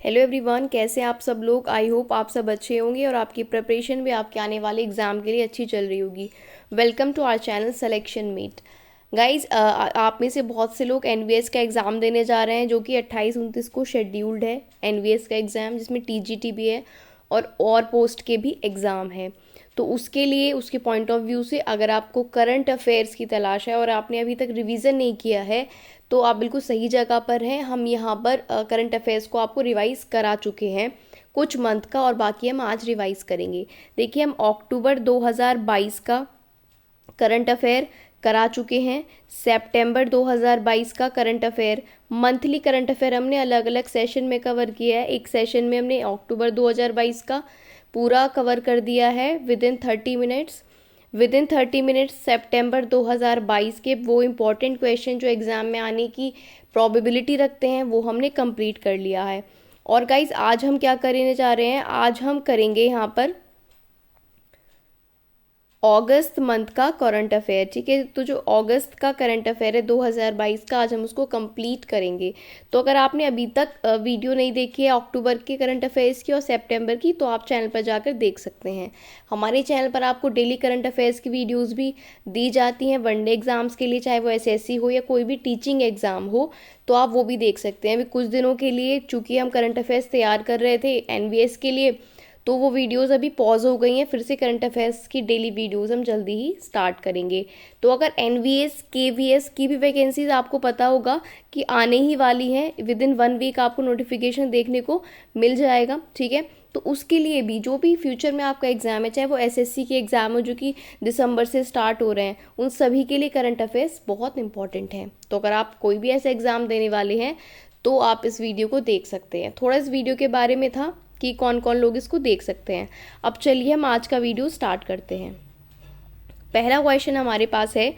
Hello everyone, कैसे हैं आप सब लोग। आई होप आप सब अच्छे होंगे और आपकी प्रिपरेशन भी आपके आने वाले एग्ज़ाम के लिए अच्छी चल रही होगी। Welcome to our channel selection meet. Guys, आप में से बहुत से लोग एनवीएस का एग्ज़ाम देने जा रहे हैं जो कि 28-29 को शेड्यूल्ड है। एनवीएस का एग्ज़ाम जिसमें टीजीटी भी है और पोस्ट के भी एग्ज़ाम है। तो उसके लिए उसके पॉइंट ऑफ व्यू से अगर आपको करंट अफेयर्स की तलाश है और आपने अभी तक रिवीजन नहीं किया है तो आप बिल्कुल सही जगह पर हैं। हम यहाँ पर करंट अफेयर्स को आपको रिवाइज करा चुके हैं कुछ मंथ का, और बाकी हम आज रिवाइज करेंगे। देखिए, हम अक्टूबर 2022 का करंट अफेयर करा चुके हैं। सितंबर 2022 का current affair, monthly current affair हमने अलग अलग सेशन में कवर किया है। एक सेशन में हमने अक्टूबर 2022 का पूरा कवर कर दिया है विद इन 30 मिनट्स। सितंबर 2022 के वो इम्पोर्टेंट क्वेश्चन जो एग्ज़ाम में आने की प्रोबेबिलिटी रखते हैं वो हमने कंप्लीट कर लिया है। और गाइज, आज हम क्या करने जा रहे हैं, आज हम करेंगे यहाँ पर अगस्त मंथ का करंट अफेयर। ठीक है, तो जो अगस्त का करंट अफेयर है 2022 का, आज हम उसको कंप्लीट करेंगे। तो अगर आपने अभी तक वीडियो नहीं देखी है अक्टूबर के करंट अफेयर्स की और सितंबर की, तो आप चैनल पर जाकर देख सकते हैं। हमारे चैनल पर आपको डेली करंट अफेयर्स की वीडियोज़ भी दी जाती हैं वनडे एग्जाम्स के लिए, चाहे वो एसएससी हो या कोई भी टीचिंग एग्ज़ाम हो, तो आप वो भी देख सकते हैं। अभी कुछ दिनों के लिए चूँकि हम करंट अफेयर्स तैयार कर रहे थे एनवीएस के लिए, तो वो वीडियोस अभी पॉज हो गई हैं। फिर से करंट अफेयर्स की डेली वीडियोस हम जल्दी ही स्टार्ट करेंगे। तो अगर एनवीएस केवीएस की भी वैकेंसीज आपको पता होगा कि आने ही वाली हैं, विद इन 1 वीक आपको नोटिफिकेशन देखने को मिल जाएगा। ठीक है, तो उसके लिए भी जो भी फ्यूचर में आपका एग्ज़ाम है, चाहे वो एसएससी के एग्ज़ाम हो जो कि दिसंबर से स्टार्ट हो रहे हैं, उन सभी के लिए करंट अफेयर्स बहुत इंपॉर्टेंट हैं। तो अगर आप कोई भी ऐसा एग्ज़ाम देने वाले हैं तो आप इस वीडियो को देख सकते हैं। थोड़ा इस वीडियो के बारे में था कि कौन कौन लोग इसको देख सकते हैं। अब चलिए हम आज का वीडियो स्टार्ट करते हैं। पहला क्वेश्चन हमारे पास है,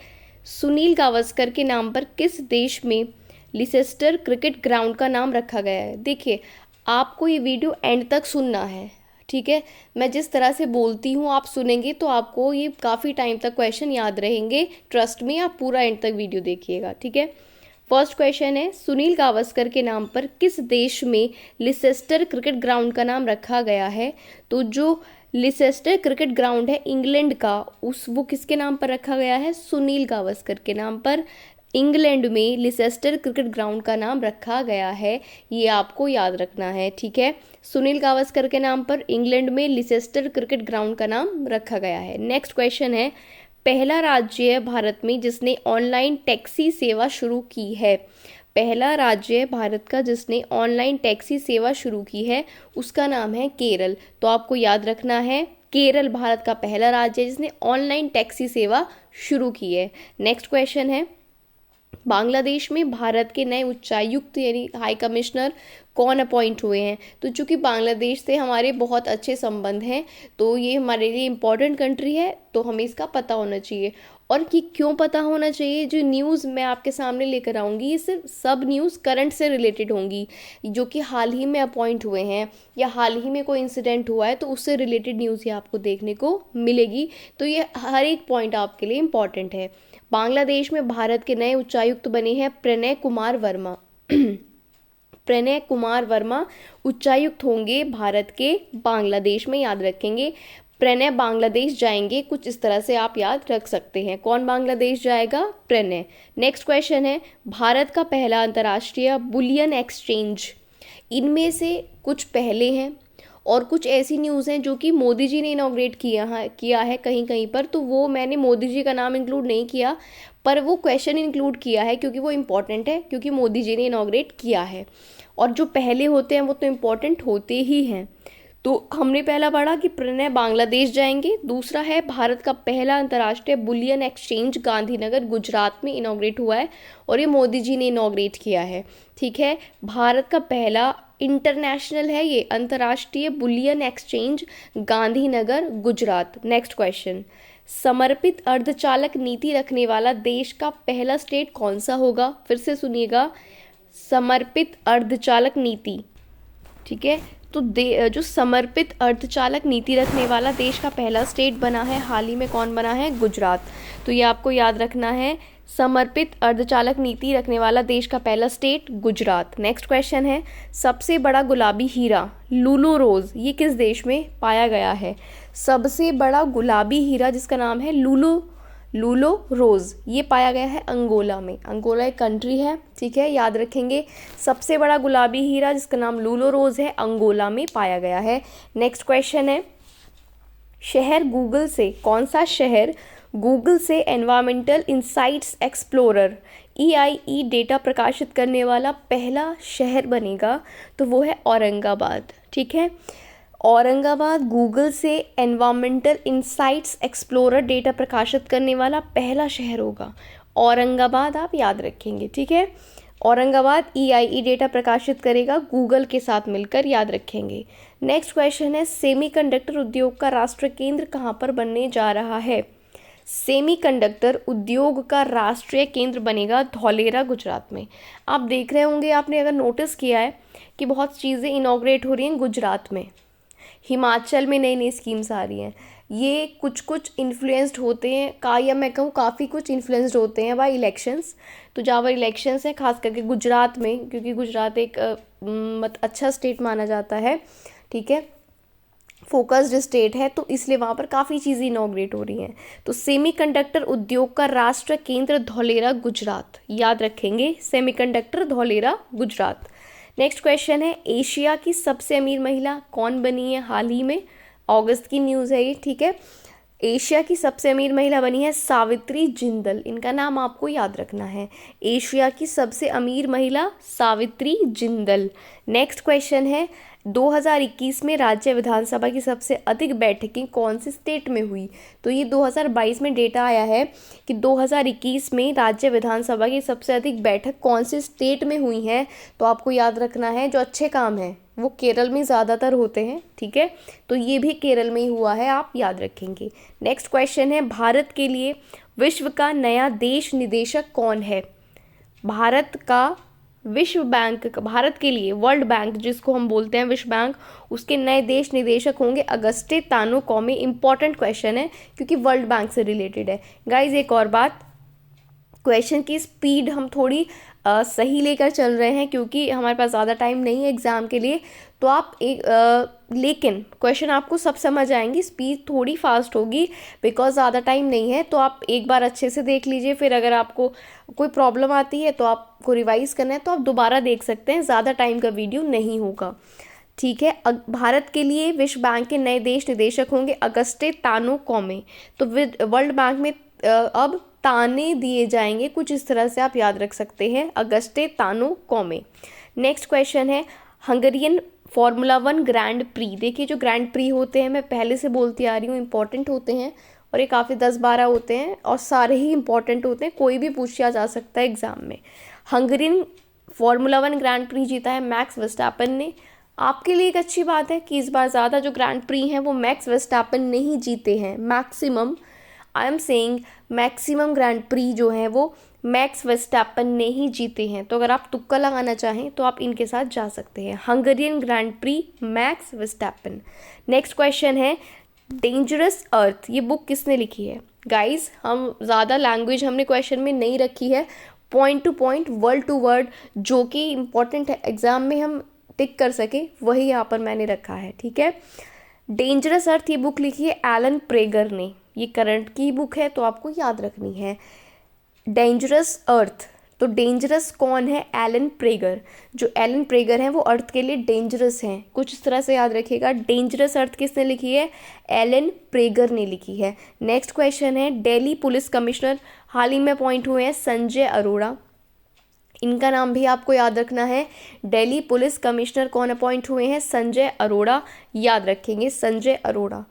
सुनील गावस्कर के नाम पर किस देश में लिसेस्टर क्रिकेट ग्राउंड का नाम रखा गया है। देखिए, आपको ये वीडियो एंड तक सुनना है। ठीक है, मैं जिस तरह से बोलती हूँ आप सुनेंगे तो आपको ये काफ़ी टाइम तक क्वेश्चन याद रहेंगे। ट्रस्ट में, आप पूरा एंड तक वीडियो देखिएगा। ठीक है, फर्स्ट क्वेश्चन है, सुनील गावस्कर के नाम पर किस देश में लिसेस्टर क्रिकेट ग्राउंड का नाम रखा गया है। तो जो लिसेस्टर क्रिकेट ग्राउंड है इंग्लैंड का, वो किसके नाम पर रखा गया है, सुनील गावस्कर के नाम पर इंग्लैंड में लिसेस्टर क्रिकेट ग्राउंड का नाम रखा गया है। ये आपको याद रखना है। ठीक है, सुनील गावस्कर के नाम पर इंग्लैंड में लिसेस्टर क्रिकेट ग्राउंड का नाम रखा गया है। नेक्स्ट क्वेश्चन है, पहला राज्य है भारत में जिसने ऑनलाइन टैक्सी सेवा शुरू की है। पहला राज्य है भारत का जिसने ऑनलाइन टैक्सी सेवा शुरू की है, उसका नाम है केरल। तो आपको याद रखना है, केरल भारत का पहला राज्य है जिसने ऑनलाइन टैक्सी सेवा शुरू की है। नेक्स्ट क्वेश्चन है, बांग्लादेश में भारत के नए उच्चायुक्त यानी हाई कमिश्नर कौन अपॉइंट हुए हैं। तो चूंकि बांग्लादेश से हमारे बहुत अच्छे संबंध हैं, तो ये हमारे लिए इम्पोर्टेंट कंट्री है, तो हमें इसका पता होना चाहिए। और कि क्यों पता होना चाहिए, जो न्यूज़ मैं आपके सामने लेकर आऊँगी ये सिर्फ सब न्यूज़ करंट से रिलेटेड होंगी, जो कि हाल ही में अपॉइंट हुए हैं या हाल ही में कोई इंसिडेंट हुआ है, तो उससे रिलेटेड न्यूज़ ही आपको देखने को मिलेगी। तो ये हर एक पॉइंट आपके लिए इम्पॉर्टेंट है। बांग्लादेश में भारत के नए उच्चायुक्त बने हैं प्रणय कुमार वर्मा। प्रणय कुमार वर्मा उच्चायुक्त होंगे भारत के बांग्लादेश में, याद रखेंगे। प्रणय बांग्लादेश जाएंगे, कुछ इस तरह से आप याद रख सकते हैं। कौन बांग्लादेश जाएगा, प्रणय। नेक्स्ट क्वेश्चन है, भारत का पहला अंतर्राष्ट्रीय बुलियन एक्सचेंज। इनमें से कुछ पहले हैं और कुछ ऐसी न्यूज़ हैं जो कि मोदी जी ने इनॉग्रेट किया है कहीं कहीं पर, तो वो मैंने मोदी जी का नाम इंक्लूड नहीं किया, पर वो क्वेश्चन इंक्लूड किया है क्योंकि वो इम्पॉर्टेंट है, क्योंकि मोदी जी ने इनॉग्रेट किया है। और जो पहले होते हैं वो तो इम्पॉर्टेंट होते ही हैं। तो हमने पहला पढ़ा कि प्रणय बांग्लादेश जाएंगे। दूसरा है, भारत का पहला अंतर्राष्ट्रीय बुलियन एक्सचेंज गांधीनगर गुजरात में इनॉग्रेट हुआ है और ये मोदी जी ने इनॉग्रेट किया है। ठीक है, भारत का पहला इंटरनेशनल है ये अंतर्राष्ट्रीय bullion exchange Gandhinagar Gujarat. Next question, समर्पित अर्धचालक नीति रखने वाला देश का पहला स्टेट कौन सा होगा। फिर से सुनिएगा, समर्पित अर्धचालक नीति। ठीक है, तो जो समर्पित अर्धचालक नीति रखने वाला देश का पहला स्टेट बना है हाल ही में, कौन बना है, गुजरात। तो ये आपको याद रखना है, समर्पित अर्धचालक नीति रखने वाला देश का पहला स्टेट गुजरात। नेक्स्ट क्वेश्चन है, सबसे बड़ा गुलाबी हीरा लूलू रोज ये किस देश में पाया गया है? सबसे बड़ा गुलाबी हीरा जिसका नाम है लूलो रोज ये पाया गया है अंगोला में। अंगोला एक कंट्री है, ठीक है, याद रखेंगे। सबसे बड़ा गुलाबी हीरा जिसका नाम लूलो रोज है अंगोला में पाया गया है। नेक्स्ट क्वेश्चन है, शहर गूगल से, कौन सा शहर गूगल से environmental insights explorer EIE data प्रकाशित करने वाला पहला शहर बनेगा? तो वो है औरंगाबाद, ठीक है। औरंगाबाद गूगल से एनवायरमेंटल इंसाइट्स एक्सप्लोरर डेटा प्रकाशित करने वाला पहला शहर होगा। औरंगाबाद आप याद रखेंगे, ठीक है। औरंगाबाद EIE डेटा प्रकाशित करेगा गूगल के साथ मिलकर, याद रखेंगे। नेक्स्ट क्वेश्चन है, सेमीकंडक्टर उद्योग का राष्ट्र केंद्र कहाँ पर बनने जा रहा है? सेमीकंडक्टर उद्योग का राष्ट्रीय केंद्र बनेगा धौलेरा गुजरात में। आप देख रहे होंगे, आपने अगर नोटिस किया है कि बहुत चीज़ें इनॉग्रेट हो रही हैं गुजरात में, हिमाचल में नई नई स्कीम्स आ रही हैं। ये कुछ कुछ इन्फ्लुएंस्ड होते हैं या मैं कहूँ काफ़ी कुछ इन्फ्लुएंस्ड होते हैं बाय इलेक्शंस। तो जहाँ पर इलेक्शंस हैं खास करके गुजरात में, क्योंकि गुजरात एक अच्छा स्टेट माना जाता है, ठीक है, फोकस्ड स्टेट है, तो इसलिए वहाँ पर काफ़ी चीज़ें इनॉग्रेट हो रही हैं। तो सेमीकंडक्टर उद्योग का राष्ट्र केंद्र धौलेरा गुजरात, याद रखेंगे, semiconductor Dholera Gujarat. Next question है, एशिया की सबसे अमीर महिला कौन बनी है हाल ही में? अगस्त की न्यूज़ है ये, ठीक है। एशिया की सबसे अमीर महिला बनी है सावित्री जिंदल, इनका नाम आपको याद रखना है। एशिया की सबसे अमीर महिला सावित्री जिंदल। नेक्स्ट क्वेश्चन है, 2021 में राज्य विधानसभा की सबसे अधिक बैठकें कौन से स्टेट में हुई? तो ये 2022 में डेटा आया है कि 2021 में राज्य विधानसभा की सबसे अधिक बैठक कौन से स्टेट में हुई है? तो आपको याद रखना है, जो अच्छे काम हैं वो केरल में ज़्यादातर होते हैं, ठीक है, तो ये भी केरल में ही हुआ है, आप याद रखेंगे। नेक्स्ट क्वेश्चन है, भारत के लिए विश्व का नया देश निदेशक कौन है? भारत के लिए वर्ल्ड बैंक जिसको हम बोलते हैं विश्व बैंक, उसके नए देश निदेशक होंगे अगस्टे तानो कौमे। इंपॉर्टेंट क्वेश्चन है क्योंकि वर्ल्ड बैंक से रिलेटेड है। गाइज एक और बात, क्वेश्चन की स्पीड हम थोड़ी सही लेकर चल रहे हैं क्योंकि हमारे पास ज़्यादा टाइम नहीं है एग्ज़ाम के लिए, तो आप लेकिन क्वेश्चन आपको सब समझ आएंगी, स्पीड थोड़ी फास्ट होगी बिकॉज ज़्यादा टाइम नहीं है। तो आप एक बार अच्छे से देख लीजिए, फिर अगर आपको कोई प्रॉब्लम आती है तो आपको रिवाइज करना है तो आप दोबारा देख सकते हैं, ज़्यादा टाइम का वीडियो नहीं होगा, ठीक है। भारत के लिए विश्व बैंक के नए देश निदेशक होंगे अगस्टे तानो कौमे। तो वर्ल्ड बैंक में अब ताने दिए जाएंगे, कुछ इस तरह से आप याद रख सकते हैं, अगस्टे तानो कौमे। नेक्स्ट क्वेश्चन है, हंगरियन फार्मूला 1 ग्रैंड प्री। देखिए जो ग्रैंड प्री होते हैं, मैं पहले से बोलती आ रही हूँ, इंपॉर्टेंट होते हैं और ये काफ़ी 10-12 होते हैं और सारे ही इंपॉर्टेंट होते हैं, कोई भी पूछा जा सकता है एग्जाम में। हंगरियन फार्मूला 1 ग्रैंड प्री जीता है मैक्स वर्स्टैपन ने। आपके लिए एक अच्छी बात है कि इस बार ज़्यादा जो ग्रैंड प्री हैं वो मैक्स वर्स्टैपन ने ही जीते हैं। Maximum, I am saying maximum grand pre जो है वो मैक्स वर्स्टैपन ने ही जीते हैं। तो अगर आप तुक्का लगाना चाहें तो आप इनके साथ जा सकते हैं, Hungarian grand pre max Verstappen. Next question है, डेंजरस अर्थ ये बुक किसने लिखी है? गाइज हम ज़्यादा लैंग्वेज हमने क्वेश्चन में नहीं रखी है, point to point, word to word, जो कि इम्पॉर्टेंट है एग्जाम में हम टिक कर सके, वही यहाँ पर मैंने रखा है, ठीक है। डेंजरस अर्थ ये बुक लिखी है एलन प्रेगर ने, ये करंट की बुक है तो आपको याद रखनी है। डेंजरस अर्थ, तो डेंजरस कौन है? एलन प्रेगर। जो एलन प्रेगर हैं वो अर्थ के लिए डेंजरस हैं, कुछ इस तरह से याद रखिएगा। डेंजरस अर्थ किसने लिखी है? एलन प्रेगर ने लिखी है। नेक्स्ट क्वेश्चन है, दिल्ली पुलिस कमिश्नर हाल ही में अपॉइंट हुए हैं संजय अरोड़ा, इनका नाम भी आपको याद रखना है। दिल्ली पुलिस कमिश्नर कौन अपॉइंट हुए हैं? संजय अरोड़ा, याद रखेंगे संजय अरोड़ा।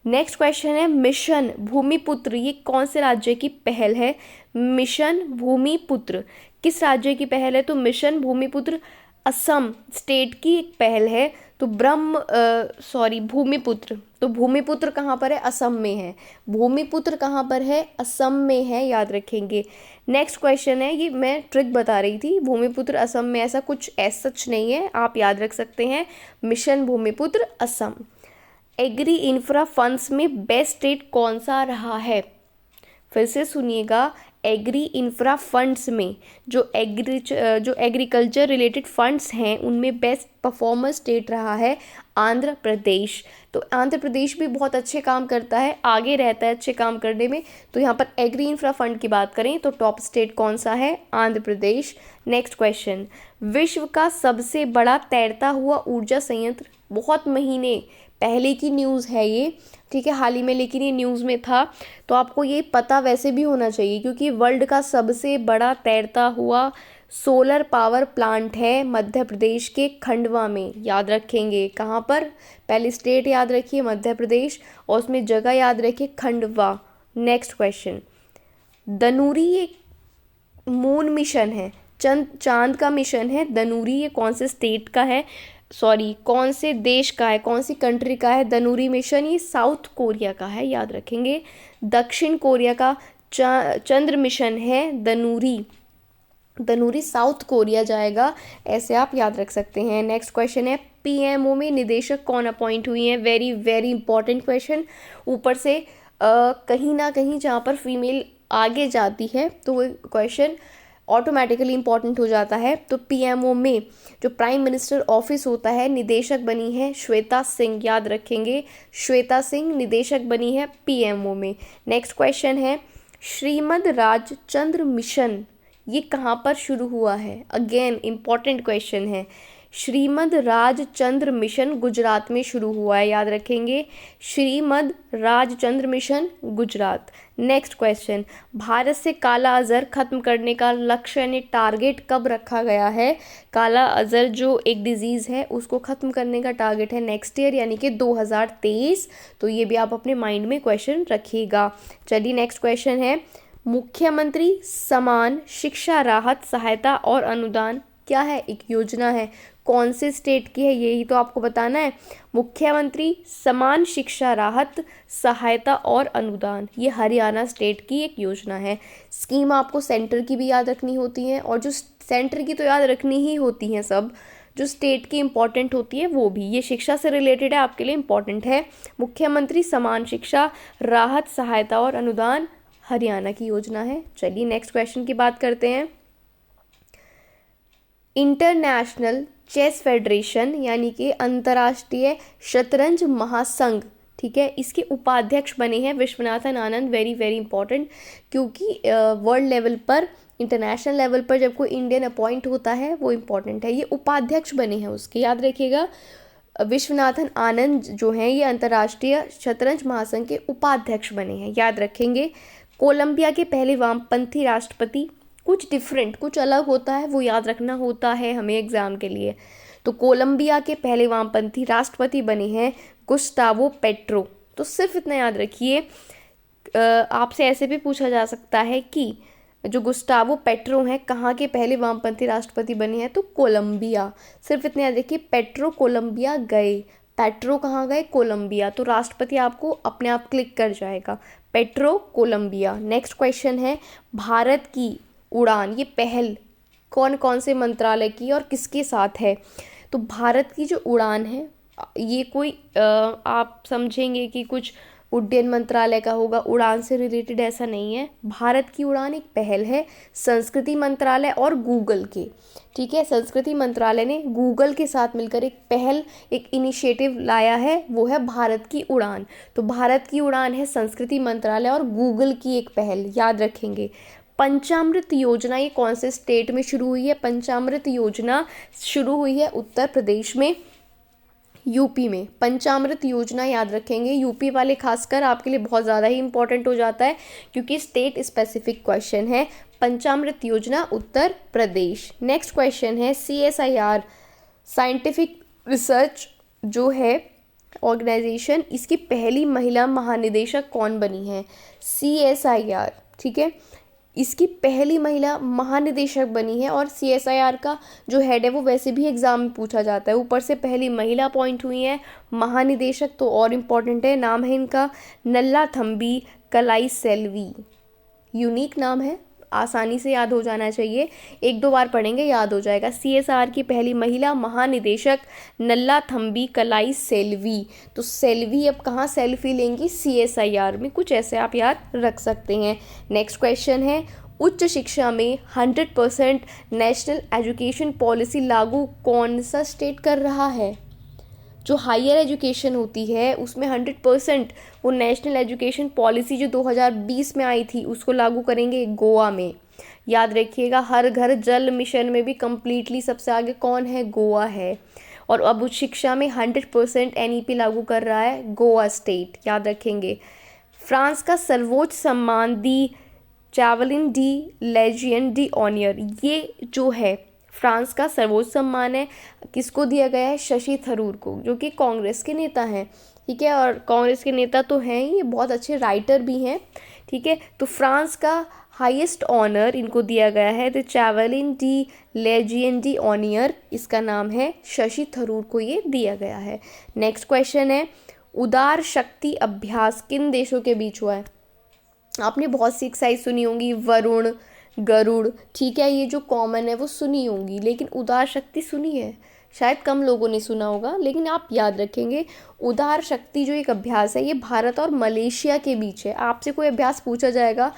नेक्स्ट क्वेश्चन है, मिशन भूमिपुत्र ये कौन से राज्य की पहल है? मिशन भूमिपुत्र किस राज्य की पहल है? तो मिशन भूमिपुत्र असम स्टेट की एक पहल है। तो भूमिपुत्र, तो भूमिपुत्र कहाँ पर है? असम में है। भूमिपुत्र कहाँ पर है? असम में है, याद रखेंगे। नेक्स्ट क्वेश्चन है, ये मैं ट्रिक बता रही थी, भूमिपुत्र असम में ऐसा कुछ सच नहीं है, आप याद रख सकते हैं, mission Bhumiputra Assam. Agri infra funds में बेस्ट स्टेट कौन सा रहा है? फिर से सुनिएगा, एग्री इंफ्रा फंड्स में जो एग्रीकल्चर रिलेटेड फंड्स हैं उनमें बेस्ट परफॉर्मर स्टेट रहा है आंध्र प्रदेश। तो आंध्र प्रदेश भी बहुत अच्छे काम करता है, आगे रहता है अच्छे काम करने में। तो यहाँ पर एग्री इंफ्रा फंड की बात करें तो टॉप स्टेट कौन सा है? आंध्र प्रदेश। नेक्स्ट क्वेश्चन, विश्व का सबसे बड़ा तैरता हुआ ऊर्जा संयंत्र, बहुत महीने पहले की न्यूज़ है ये, ठीक है, हाल ही में, लेकिन ये न्यूज़ में था तो आपको ये पता वैसे भी होना चाहिए क्योंकि वर्ल्ड का सबसे बड़ा तैरता हुआ सोलर पावर प्लांट है मध्य प्रदेश के खंडवा में। याद रखेंगे कहाँ पर? पहले स्टेट याद रखिए मध्य प्रदेश और उसमें जगह याद रखिए खंडवा। नेक्स्ट क्वेश्चन, दनूरी एक मून मिशन है, चांद का मिशन है दनूरी, ये कौन से स्टेट का है, सॉरी कौन से देश का है, कौन सी कंट्री का है दनूरी मिशन? ये साउथ कोरिया का है, याद रखेंगे। दक्षिण कोरिया का चंद्र मिशन है दनूरी साउथ कोरिया जाएगा, ऐसे आप याद रख सकते हैं। नेक्स्ट क्वेश्चन है, पीएमओ में निदेशक कौन अपॉइंट हुई हैं? Very very important question. ऊपर से कहीं ना कहीं जहाँ पर फीमेल आगे जाती है तो वो क्वेश्चन ऑटोमेटिकली इंपॉर्टेंट हो जाता है। तो पीएमओ में जो प्राइम मिनिस्टर ऑफिस होता है, निदेशक बनी है श्वेता सिंह, याद रखेंगे श्वेता सिंह निदेशक बनी है पीएमओ में। नेक्स्ट क्वेश्चन है, श्रीमद राजचंद्र मिशन ये कहाँ पर शुरू हुआ है? अगेन इंपॉर्टेंट क्वेश्चन है। श्रीमद राजचंद्र मिशन गुजरात में शुरू हुआ है, याद रखेंगे Shrimad Rajchandra mission Gujarat. Next question, Bharat से काला अजहर खत्म करने का लक्ष्य यानी टारगेट कब रखा गया है? काला अजहर जो एक डिजीज़ है उसको ख़त्म करने का टारगेट है नेक्स्ट ईयर यानी कि 2023। तो ये भी आप अपने माइंड में क्वेश्चन रखिएगा। चलिए नेक्स्ट क्वेश्चन है, मुख्यमंत्री समान शिक्षा राहत सहायता और अनुदान क्या है? एक योजना है, कौन से स्टेट की है यही तो आपको बताना है। मुख्यमंत्री समान शिक्षा राहत सहायता और अनुदान, ये हरियाणा स्टेट की एक योजना है। स्कीम आपको सेंटर की भी याद रखनी होती है और जो सेंटर की तो याद रखनी ही होती हैं सब, जो स्टेट की इम्पॉर्टेंट होती है वो भी। ये शिक्षा से रिलेटेड है, आपके लिए इम्पॉर्टेंट है। मुख्यमंत्री समान शिक्षा राहत सहायता और अनुदान हरियाणा की योजना है। चलिए नेक्स्ट क्वेश्चन की बात करते हैं। इंटरनेशनल चेस फेडरेशन यानी कि अंतर्राष्ट्रीय शतरंज महासंघ, ठीक है, इसके उपाध्यक्ष बने हैं Viswanathan Anand. Very very important, क्योंकि वर्ल्ड लेवल पर, इंटरनेशनल लेवल पर जब कोई इंडियन अपॉइंट होता है वो इम्पॉर्टेंट है। ये उपाध्यक्ष बने हैं उसके, याद रखिएगा विश्वनाथन आनंद जो हैं ये अंतर्राष्ट्रीय शतरंज महासंघ के उपाध्यक्ष बने हैं, याद रखेंगे। कोलंबिया के पहले वामपंथी राष्ट्रपति, कुछ डिफरेंट कुछ अलग होता है वो याद रखना होता है हमें एग्जाम के लिए। तो कोलंबिया के पहले वामपंथी राष्ट्रपति बने हैं गुस्टावो पेट्रो। तो सिर्फ इतना याद रखिए, आपसे ऐसे भी पूछा जा सकता है कि जो गुस्टावो पेट्रो हैं कहाँ के पहले वामपंथी राष्ट्रपति बने हैं? तो कोलंबिया। सिर्फ इतना याद रखिए, पेट्रो कोलंबिया गए, पेट्रो कहाँ गए? कोलंबिया। तो राष्ट्रपति आपको अपने आप क्लिक कर जाएगा, पेट्रो कोलंबिया। नेक्स्ट क्वेश्चन है, भारत की उड़ान ये पहल कौन कौन से मंत्रालय की और किसके साथ है? तो भारत की जो उड़ान है ये कोई आप समझेंगे कि कुछ उड्डयन मंत्रालय का होगा, उड़ान से रिलेटेड ऐसा नहीं है। भारत की उड़ान एक पहल है संस्कृति मंत्रालय और गूगल के, ठीक है, संस्कृति मंत्रालय ने गूगल के साथ मिलकर एक पहल, एक इनिशिएटिव लाया है, वो है भारत की उड़ान। तो भारत की उड़ान है संस्कृति मंत्रालय और गूगल की एक पहल, याद रखेंगे। पंचामृत योजना ये कौन से स्टेट में शुरू हुई है? पंचामृत योजना शुरू हुई है उत्तर प्रदेश में, यूपी में। पंचामृत योजना याद रखेंगे, यूपी वाले खासकर आपके लिए बहुत ज़्यादा ही इंपॉर्टेंट हो जाता है क्योंकि स्टेट स्पेसिफिक क्वेश्चन है। पंचामृत योजना उत्तर प्रदेश। नेक्स्ट क्वेश्चन है, CSIR साइंटिफिक रिसर्च जो है ऑर्गेनाइजेशन, इसकी पहली महिला महानिदेशक कौन बनी है? CSIR, ठीक है, इसकी पहली महिला महानिदेशक बनी है। और CSIR का जो हेड है वो वैसे भी एग्जाम में पूछा जाता है, ऊपर से पहली महिला अपॉइंट हुई है महानिदेशक, तो और इम्पॉर्टेंट है। नाम है इनका नल्लाथम्बी कलाई सेल्वी, यूनिक नाम है, आसानी से याद हो जाना चाहिए, एक दो बार पढ़ेंगे याद हो जाएगा। CSIR की पहली महिला महानिदेशक नल्लाथम्बी कलाई सेल्वी। तो सेल्वी अब कहाँ सेल्फी लेंगी? CSIR में, कुछ ऐसे आप याद रख सकते हैं। नेक्स्ट क्वेश्चन है, उच्च शिक्षा में 100% नेशनल एजुकेशन पॉलिसी लागू कौन सा स्टेट कर रहा है? जो हायर एजुकेशन होती है उसमें 100% वो नेशनल एजुकेशन पॉलिसी जो 2020 में आई थी उसको लागू करेंगे गोवा में। याद रखिएगा, हर घर जल मिशन में भी कम्प्लीटली सबसे आगे कौन है? गोवा है। और अब उच्च शिक्षा में 100% एनईपी लागू कर रहा है गोवा स्टेट, याद रखेंगे। फ्रांस का सर्वोच्च सम्मान दी चैवलिन डी लेजियन डी ऑनियर, ये जो है फ्रांस का सर्वोच्च सम्मान है, किसको दिया गया है? शशि थरूर को, जो कि कांग्रेस के नेता हैं, ठीक है। और कांग्रेस के नेता तो हैं ही, ये बहुत अच्छे राइटर भी हैं, ठीक है। तो फ्रांस का हाईएस्ट ऑनर इनको दिया गया है द चैवलिन डी लेजियन डी ऑनियर, इसका नाम है शशि थरूर को ये दिया गया है। नेक्स्ट क्वेश्चन है, उदार शक्ति अभ्यास किन देशों के बीच हुआ है? आपने बहुत सी एक्सरसाइज सुनी होंगी, वरुण, गरुड़, ठीक है, ये जो कॉमन है वो सुनी होंगी, लेकिन उदार शक्ति सुनी है शायद कम लोगों ने सुना होगा, लेकिन आप याद रखेंगे उदार शक्ति जो एक अभ्यास है ये भारत और मलेशिया के बीच है। आपसे कोई अभ्यास पूछा जाएगा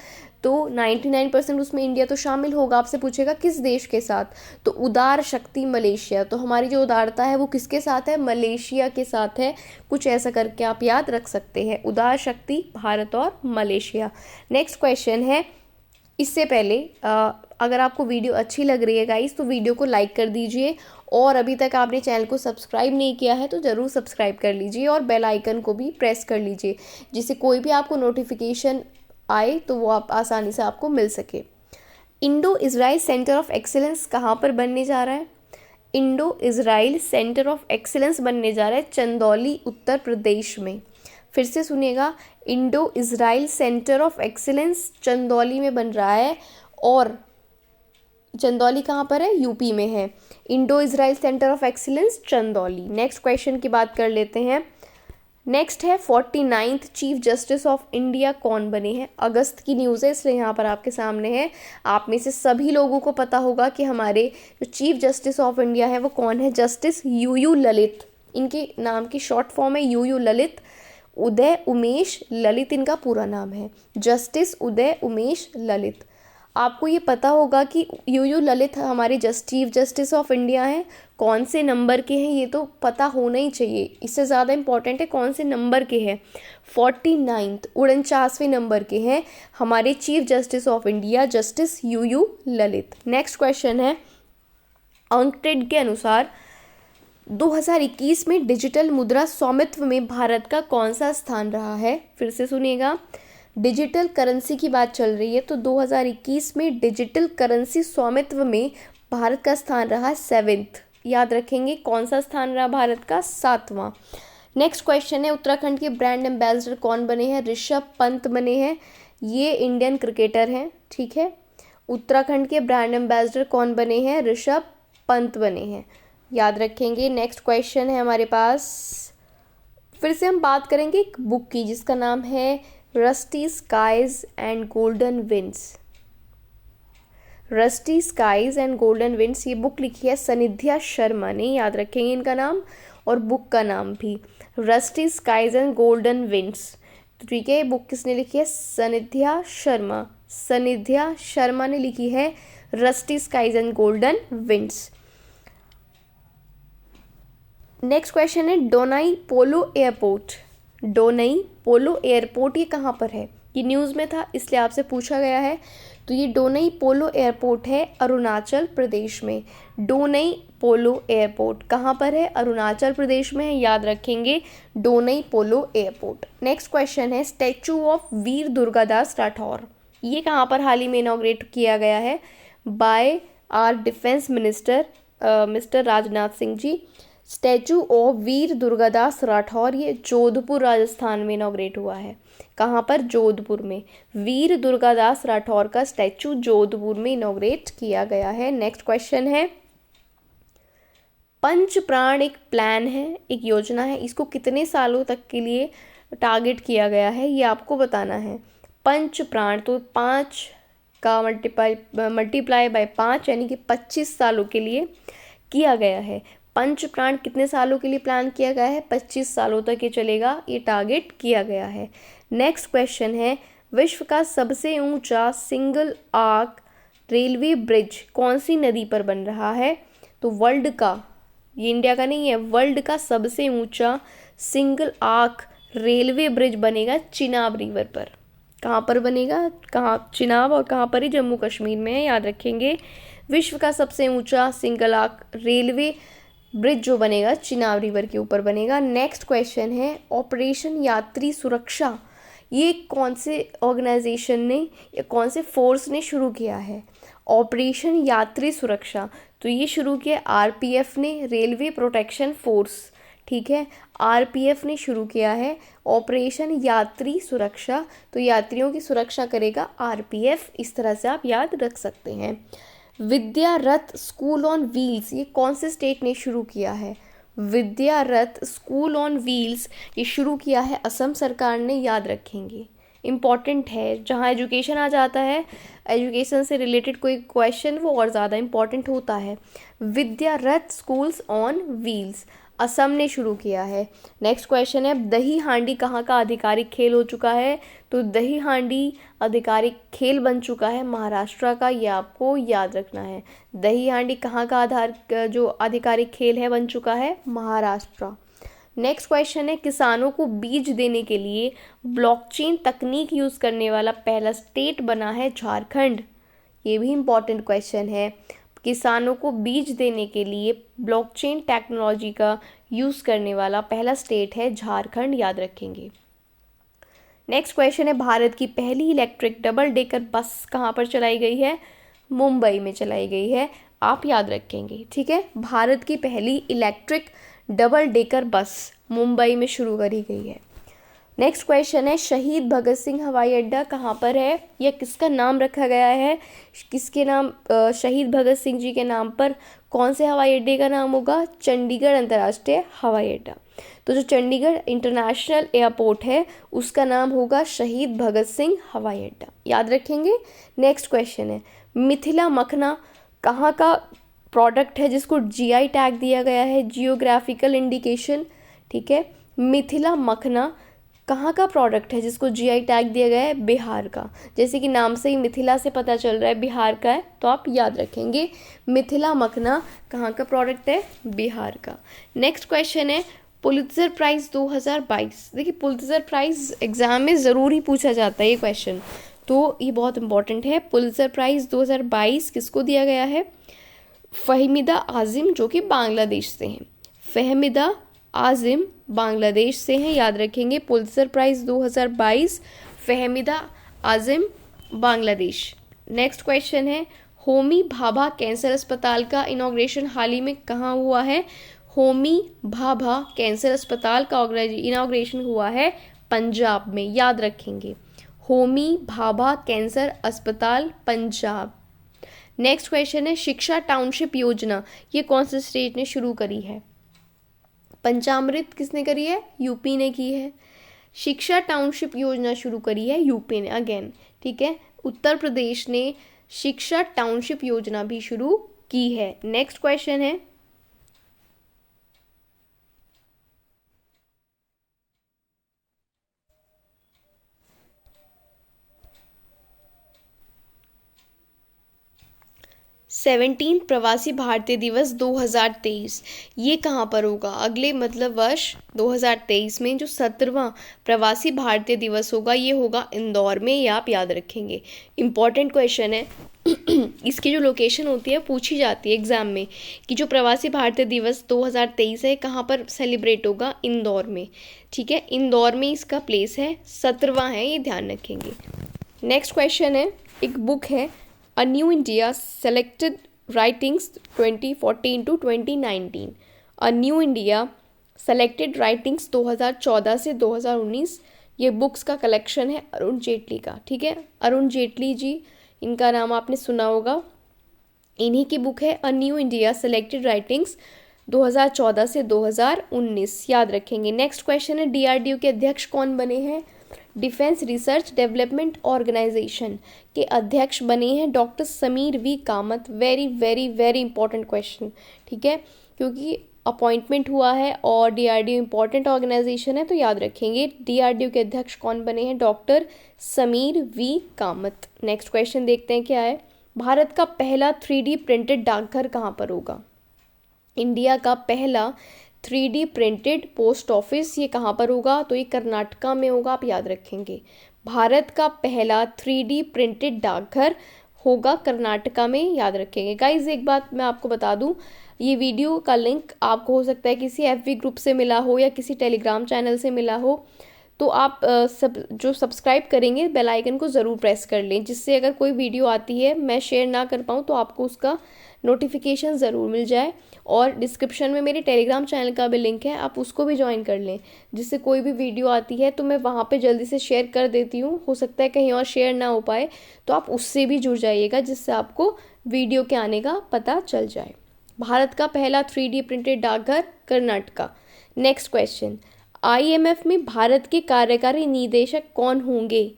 तो 99% उसमें इंडिया तो शामिल होगा, आपसे पूछेगा किस देश के साथ, तो उदार शक्ति मलेशिया, तो हमारी जो उदारता है वो किसके साथ है? मलेशिया के साथ है। कुछ ऐसा करके आप याद रख सकते हैं, उदार शक्ति भारत और मलेशिया। नेक्स्ट क्वेश्चन है, इससे पहले अगर आपको वीडियो अच्छी लग रही है गाइस तो वीडियो को लाइक कर दीजिए, और अभी तक आपने चैनल को सब्सक्राइब नहीं किया है तो ज़रूर सब्सक्राइब कर लीजिए और बेल आइकन को भी प्रेस कर लीजिए, जिससे कोई भी आपको नोटिफिकेशन आए तो वो आप आसानी से आपको मिल सके। Indo Israel centre of excellence कहाँ पर बनने जा रहा है? Indo Israel centre of excellence बनने जा रहा है चंदौली, उत्तर प्रदेश में। फिर से सुनिएगा, Indo Israel centre of excellence Chandauli में बन रहा है, और चंदौली कहाँ पर है? यूपी में है। Indo Israel centre of excellence Chandauli. Next question की बात कर लेते हैं। नेक्स्ट है 49th chief justice of India कौन बने हैं? अगस्त की न्यूज़ है इसलिए यहाँ पर आपके सामने है। आप में से सभी लोगों को पता होगा कि हमारे जो चीफ जस्टिस ऑफ इंडिया है वो कौन है? जस्टिस यूयू ललित, इनके नाम की शॉर्ट फॉर्म है यूयू ललित। उदय उमेश ललित इनका पूरा नाम है, जस्टिस उदय उमेश ललित। आपको ये पता होगा कि यूयू ललित हमारे चीफ जस्टिस ऑफ इंडिया हैं, कौन से नंबर के हैं ये तो पता होना ही चाहिए, इससे ज़्यादा इम्पॉर्टेंट है कौन से नंबर के हैं। 49th 49वें नंबर के हैं हमारे chief justice of India, justice UU Lalit. Next question है, अंकटेड के अनुसार 2021 में डिजिटल मुद्रा स्वामित्व में भारत का कौन सा स्थान रहा है? फिर से सुनिएगा, डिजिटल करेंसी की बात चल रही है, तो 2021 में डिजिटल करेंसी स्वामित्व में भारत का स्थान रहा 7th। याद रखेंगे कौन सा स्थान रहा भारत का? 7वां। नेक्स्ट क्वेश्चन है, उत्तराखंड के ब्रांड एम्बेसडर कौन बने हैं? ऋषभ पंत बने हैं, ये इंडियन क्रिकेटर हैं, ठीक है। उत्तराखंड के ब्रांड एम्बेसडर कौन बने हैं? ऋषभ पंत बने हैं, याद रखेंगे। नेक्स्ट क्वेश्चन है हमारे पास, फिर से हम बात करेंगे एक बुक की जिसका नाम है rusty skies and golden winds. Rusty skies and golden winds, ये बुक लिखी है सनिध्या शर्मा ने, याद रखेंगे इनका नाम और बुक का नाम भी, rusty skies and golden winds. तो ठीक है, बुक किसने लिखी है? सनिध्या शर्मा। सनिध्या शर्मा ने लिखी है rusty skies and golden winds. Next question है, डोनाई पोलो एयरपोर्ट। डोनाई पोलो एयरपोर्ट ये कहाँ पर है? ये न्यूज़ में था इसलिए आपसे पूछा गया है। तो ये डोनाई पोलो एयरपोर्ट है अरुणाचल प्रदेश में। डोनाई पोलो एयरपोर्ट कहाँ पर है? अरुणाचल प्रदेश में है, याद रखेंगे डोनाई पोलो एयरपोर्ट। नेक्स्ट क्वेश्चन है, स्टैचू ऑफ वीर दुर्गादास राठौर, ये कहाँ पर हाल ही में इनॉग्रेट किया गया है? By our defence minister mister Rajnath Singh ji. Statue of Veer Durgadas Rathore ये जोधपुर राजस्थान में इनॉग्रेट हुआ है। कहाँ पर? जोधपुर में। वीर दुर्गादास राठौर का स्टैचू जोधपुर में इनॉग्रेट किया गया है। नेक्स्ट क्वेश्चन है, पंच प्राण एक प्लान है, एक योजना है, इसको कितने सालों तक के लिए टारगेट किया गया है ये आपको बताना है। पंच प्राण, तो 5 का मल्टीप्लाई बाय 5 यानी कि 25 सालों के लिए किया गया है। पंच प्राण कितने सालों के लिए प्लान किया गया है? 25 सालों तक ये चलेगा, ये टारगेट किया गया है। नेक्स्ट क्वेश्चन है, विश्व का सबसे ऊंचा सिंगल आर्क रेलवे ब्रिज कौन सी नदी पर बन रहा है? तो वर्ल्ड का, ये इंडिया का नहीं है, वर्ल्ड का सबसे ऊंचा सिंगल आर्क रेलवे ब्रिज बनेगा चिनाब रिवर पर। कहाँ पर बनेगा? कहाँ? चिनाब, और कहाँ पर ही? जम्मू कश्मीर में है, याद रखेंगे। विश्व का सबसे ऊंचा सिंगल आर्क रेलवे ब्रिज जो बनेगा चिनाब रिवर के ऊपर बनेगा। नेक्स्ट क्वेश्चन है ऑपरेशन यात्री सुरक्षा, ये कौन से ऑर्गेनाइजेशन ने या कौन से फोर्स ने शुरू किया है? ऑपरेशन यात्री सुरक्षा, तो ये शुरू किया आरपीएफ ने, रेलवे प्रोटेक्शन फोर्स, ठीक है, आरपीएफ ने शुरू किया है ऑपरेशन यात्री सुरक्षा। तो यात्रियों की सुरक्षा करेगा आरपीएफ, इस तरह से आप याद रख सकते हैं। विद्या रथ स्कूल ऑन व्हील्स, ये कौन से स्टेट ने शुरू किया है? विद्या रथ स्कूल ऑन व्हील्स ये शुरू किया है असम सरकार ने, याद रखेंगे, इम्पॉर्टेंट है। जहाँ एजुकेशन आ जाता है, एजुकेशन से रिलेटेड कोई क्वेश्चन, वो और ज़्यादा इम्पॉर्टेंट होता है। विद्या रथ स्कूल्स ऑन व्हील्स असम ने शुरू किया है। नेक्स्ट क्वेश्चन है दही हांडी कहाँ का आधिकारिक खेल हो चुका है? तो दही हांडी आधिकारिक खेल बन चुका है महाराष्ट्र का, ये आपको याद रखना है। दही हांडी कहाँ का जो आधिकारिक खेल है बन चुका है? महाराष्ट्र। नेक्स्ट क्वेश्चन है किसानों को बीज देने के लिए ब्लॉकचेन तकनीक यूज़ करने वाला पहला स्टेट बना है झारखंड, ये भी इम्पॉर्टेंट क्वेश्चन है। किसानों को बीज देने के लिए ब्लॉकचेन टेक्नोलॉजी का यूज़ करने वाला पहला स्टेट है झारखंड, याद रखेंगे। नेक्स्ट क्वेश्चन है भारत की पहली इलेक्ट्रिक डबल डेकर बस कहाँ पर चलाई गई है? मुंबई में चलाई गई है, आप याद रखेंगे, ठीक है। भारत की पहली electric double decker bus Mumbai में शुरू करी गई है। नेक्स्ट क्वेश्चन है शहीद भगत सिंह हवाई अड्डा कहाँ पर है या किसका नाम रखा गया है? किसके नाम? शहीद भगत सिंह जी के नाम पर कौन से हवाई अड्डे का नाम होगा? चंडीगढ़ अंतर्राष्ट्रीय हवाई अड्डा। तो जो चंडीगढ़ इंटरनेशनल एयरपोर्ट है उसका नाम होगा शहीद भगत सिंह हवाई अड्डा, याद रखेंगे। नेक्स्ट क्वेश्चन है मिथिला मखना कहाँ का प्रोडक्ट है जिसको जीआई टैग दिया गया है? जियोग्राफिकल इंडिकेशन, ठीक है। मिथिला मखना कहाँ का प्रोडक्ट है जिसको जीआई टैग दिया गया है? बिहार का। जैसे कि नाम से ही मिथिला से पता चल रहा है बिहार का है, तो आप याद रखेंगे मिथिला मखना कहाँ का प्रोडक्ट है? बिहार का। नेक्स्ट क्वेश्चन है पुलित्जर प्राइज़ 2022। देखिए पुलित्जर प्राइज़ एग्जाम में ज़रूर ही पूछा जाता है ये क्वेश्चन, तो ये बहुत इंपॉर्टेंट है। पुलित्जर प्राइज़ 2022 किसको दिया गया है? फहमीदा आजिम जो कि बांग्लादेश से हैं। फहमीदा आजिम बांग्लादेश से हैं, याद रखेंगे। पुलित्जर प्राइज़ 2022 फहमीदा आजिम बांग्लादेश। नेक्स्ट क्वेश्चन है होमी भाभा कैंसर अस्पताल का इनॉग्रेशन हाल ही में कहाँ हुआ है? होमी भाभा कैंसर अस्पताल का इनॉग्रेशन हुआ है पंजाब में, याद रखेंगे। होमी भाभा कैंसर अस्पताल पंजाब। नेक्स्ट क्वेश्चन है शिक्षा टाउनशिप योजना ये कौन से स्टेट ने शुरू करी है? पंचामृत किसने करी है? यूपी ने की है। शिक्षा टाउनशिप योजना शुरू करी है यूपी ने, अगेन, ठीक है। उत्तर प्रदेश ने शिक्षा टाउनशिप योजना भी शुरू की है। नेक्स्ट क्वेश्चन है 17 प्रवासी भारतीय दिवस 2023 ये कहाँ पर होगा? अगले मतलब वर्ष 2023 में जो 17वां प्रवासी भारतीय दिवस होगा ये होगा इंदौर में, ये आप याद रखेंगे। इम्पॉर्टेंट क्वेश्चन है इसकी जो लोकेशन होती है पूछी जाती है एग्जाम में कि जो प्रवासी भारतीय दिवस 2023 है कहाँ पर सेलिब्रेट होगा? इंदौर में, ठीक है। इंदौर में इसका प्लेस है, 17वां है, ये ध्यान रखेंगे। नेक्स्ट क्वेश्चन है एक बुक है A New India Selected Writings 2014 to 2019। A New India Selected Writings 2014 से 2019 ये बुक्स का कलेक्शन है अरुण जेटली का, ठीक है। अरुण जेटली जी, इनका नाम आपने सुना होगा, इन्हीं की बुक है A New India Selected Writings 2014 से 2019, याद रखेंगे। नेक्स्ट क्वेश्चन है डीआरडीओ के अध्यक्ष कौन बने हैं? डिफेंस रिसर्च डेवलपमेंट ऑर्गेनाइजेशन के अध्यक्ष बने हैं doctor Sameer V Kamat. Very very very important question, ठीक है, क्योंकि अपॉइंटमेंट हुआ है और डीआरडीओ इम्पॉर्टेंट ऑर्गेनाइजेशन है, तो याद रखेंगे। डीआरडीओ के अध्यक्ष कौन बने हैं? Doctor Sameer V Kamat. Next question देखते हैं क्या है। भारत का पहला 3D प्रिंटेड डाकघर कहाँ पर होगा? इंडिया का पहला 3D प्रिंटेड पोस्ट ऑफिस ये कहाँ पर होगा? तो ये कर्नाटका में होगा, आप याद रखेंगे। भारत का पहला 3D प्रिंटेड डाकघर होगा कर्नाटका में, याद रखेंगे। गाइज एक बात मैं आपको बता दूं, ये वीडियो का लिंक आपको हो सकता है किसी एफबी ग्रुप से मिला हो या किसी टेलीग्राम चैनल से मिला हो, तो आप जो सब्सक्राइब करेंगे बेल आइकन को ज़रूर प्रेस कर लें, जिससे अगर कोई वीडियो आती है मैं शेयर ना कर पाऊँ तो आपको उसका नोटिफिकेशन ज़रूर मिल जाए। और डिस्क्रिप्शन में मेरे टेलीग्राम चैनल का भी लिंक है, आप उसको भी ज्वाइन कर लें, जिससे कोई भी वीडियो आती है तो मैं वहाँ पे जल्दी से शेयर कर देती हूँ। हो सकता है कहीं और शेयर ना हो पाए, तो आप उससे भी जुड़ जाइएगा, जिससे आपको वीडियो के आने का पता चल जाए। भारत का पहला 3D प्रिंटेड डाकघर कर्नाटका। नेक्स्ट क्वेश्चन, आईएमएफ में भारत के कार्यकारी निदेशक कौन होंगे?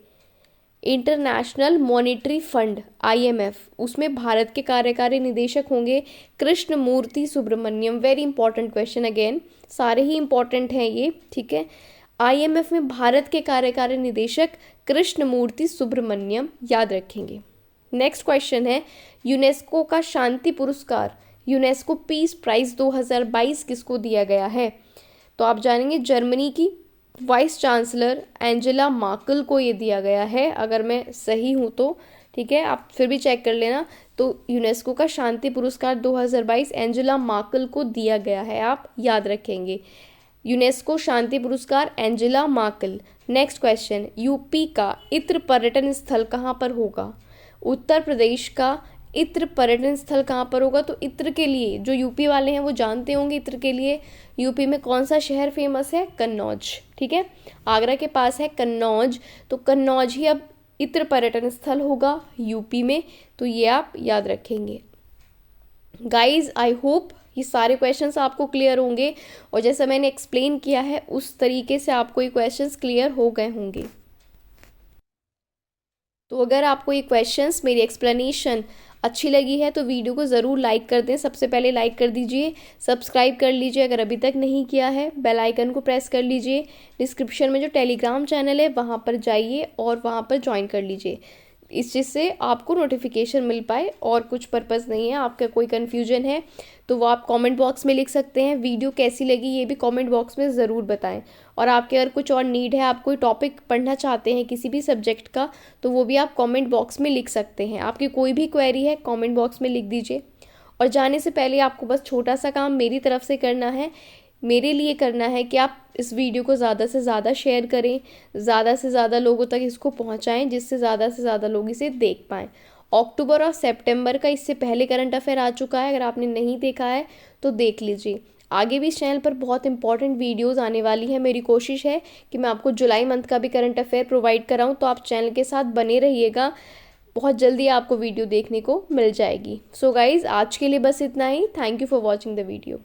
इंटरनेशनल मॉनिटरी फंड आईएमएफ, उसमें भारत के कार्यकारी निदेशक होंगे Krishnamurthy Subramanian. Very important question, again सारे ही इंपॉर्टेंट हैं ये, ठीक है। आईएमएफ में भारत के कार्यकारी निदेशक कृष्णमूर्ति सुब्रमण्यम, याद रखेंगे। नेक्स्ट क्वेश्चन है, यूनेस्को का शांति पुरस्कार, यूनेस्को पीस प्राइज 2022 किसको दिया गया है? तो आप जानेंगे जर्मनी की वाइस चांसलर एंजेला मार्केल को ये दिया गया है, अगर मैं सही हूँ तो, ठीक है, आप फिर भी चेक कर लेना। तो यूनेस्को का शांति पुरस्कार 2022 एंजेला मार्केल को दिया गया है, आप याद रखेंगे। यूनेस्को शांति पुरस्कार Angela Merkel. Next question, UP का इत्र पर्यटन स्थल कहाँ पर होगा? उत्तर प्रदेश का इत्र पर्यटन स्थल कहाँ पर होगा? तो इत्र के लिए जो यूपी वाले हैं वो जानते होंगे, इत्र के लिए यूपी में कौन सा शहर फेमस है? कन्नौज, ठीक है, आगरा के पास है कन्नौज, तो कन्नौज ही अब इत्र पर्यटन स्थल होगा यूपी में, तो ये आप याद रखेंगे। गाइज आई होप ये सारे क्वेश्चंस आपको क्लियर होंगे, और जैसा मैंने एक्सप्लेन किया है उस तरीके से आपको ये क्वेश्चंस क्लियर हो गए होंगे। तो अगर आपको ये क्वेश्चंस, मेरी एक्सप्लेनेशन अच्छी लगी है तो वीडियो को ज़रूर लाइक कर दें। सबसे पहले लाइक कर दीजिए, सब्सक्राइब कर लीजिए अगर अभी तक नहीं किया है, बेल आइकन को प्रेस कर लीजिए। डिस्क्रिप्शन में जो टेलीग्राम चैनल है वहाँ पर जाइए और वहाँ पर ज्वाइन कर लीजिए, इस चीज़ से आपको नोटिफिकेशन मिल पाए, और कुछ पर्पज़ नहीं है। आपका कोई कन्फ्यूजन है तो वो आप कमेंट बॉक्स में लिख सकते हैं। वीडियो कैसी लगी ये भी कमेंट बॉक्स में ज़रूर बताएं, और आपके अगर कुछ और नीड है, आप कोई टॉपिक पढ़ना चाहते हैं किसी भी सब्जेक्ट का, तो वो भी आप कमेंट बॉक्स में लिख सकते हैं। आपकी कोई भी क्वेरी है कमेंट बॉक्स में लिख दीजिए। और जाने से पहले आपको बस छोटा सा काम मेरी तरफ से करना है, मेरे लिए करना है कि आप इस वीडियो को ज़्यादा से ज़्यादा शेयर करें, ज़्यादा से ज़्यादा लोगों तक इसको पहुंचाएं, जिससे ज़्यादा से ज़्यादा लोग इसे देख पाएँ। अक्टूबर और सितंबर का इससे पहले करंट अफेयर आ चुका है, अगर आपने नहीं देखा है तो देख लीजिए। आगे भी इस चैनल पर बहुत इंपॉर्टेंट वीडियोज़ आने वाली हैं। मेरी कोशिश है कि मैं आपको जुलाई मंथ का भी करंट अफेयर प्रोवाइड कराऊँ, तो आप चैनल के साथ बने रहिएगा, बहुत जल्दी आपको वीडियो देखने को मिल जाएगी। सो गाइज़ आज के लिए बस इतना ही। Thank you for watching the video.